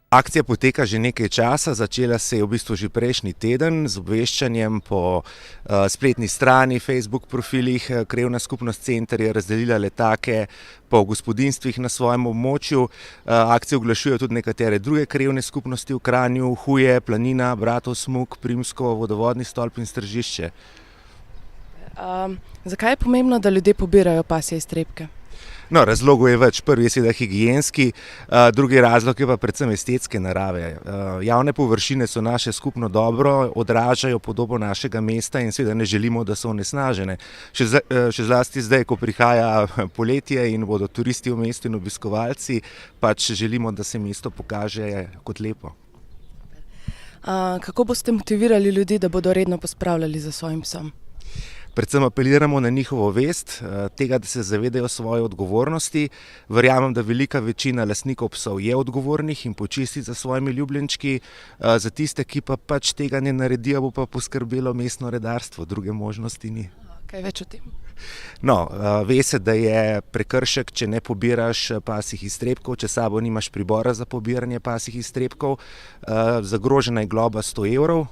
Akcija poteka že nekaj časa, začela se je v bistvu že prejšnji teden z obveščanjem po spletni strani, Facebook profilih. Krajevna skupnost Center je razdelila letake po gospodinjstvih na svojem območju. Akcijo oglašujejo tudi nekatere druge krajevne skupnosti v Kranju, Huje, Planina, Bratov Smuk, Primsko, Vodovodni stolp in Stržišče. Zakaj je pomembno, da ljudje pobirajo pasje iztrebke? No, razlogov je več. Prvi je seveda higienski, drugi razlog je pa predvsem estetske narave. Javne površine so naše skupno dobro, odražajo podobo našega mesta in seveda ne želimo, da so onesnažene. Še zlasti zdaj, ko prihaja poletje in bodo turisti v mestu in obiskovalci, pač želimo, da se mesto pokaže kot lepo. Kako boste motivirali ljudi, da bodo redno pospravljali za svojim psom? Predvsem apeliramo na njihovo vest, tega, da se zavedajo svoje odgovornosti. Verjamem, da velika večina lastnikov psov je odgovornih in počisti za svojimi ljubljenčki. Za tiste, ki pa pač tega ne naredijo, bo pa poskrbelo mestno redarstvo, druge možnosti ni. Kaj več o tem? No, ve se, da je prekršek, če ne pobiraš pasjih iztrebkov, če s sabo nimaš pribora za pobiranje pasjih iztrebkov. Zagrožena je globa 100 evrov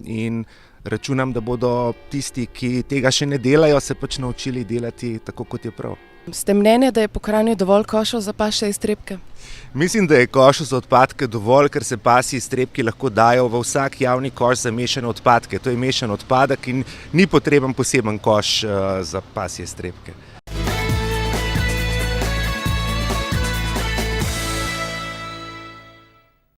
in računam, da bodo tisti, ki tega še ne delajo, se pač naučili delati tako, kot je prav. Ste mnenja, da je po Kranju dovolj košov za pasje iztrebke? Mislim, da je košov za odpadke dovolj, ker se pasji iztrebki lahko dajo v vsak javni koš za mešane odpadke. To je mešan odpadek in ni potreben poseben koš za pasje iztrebke.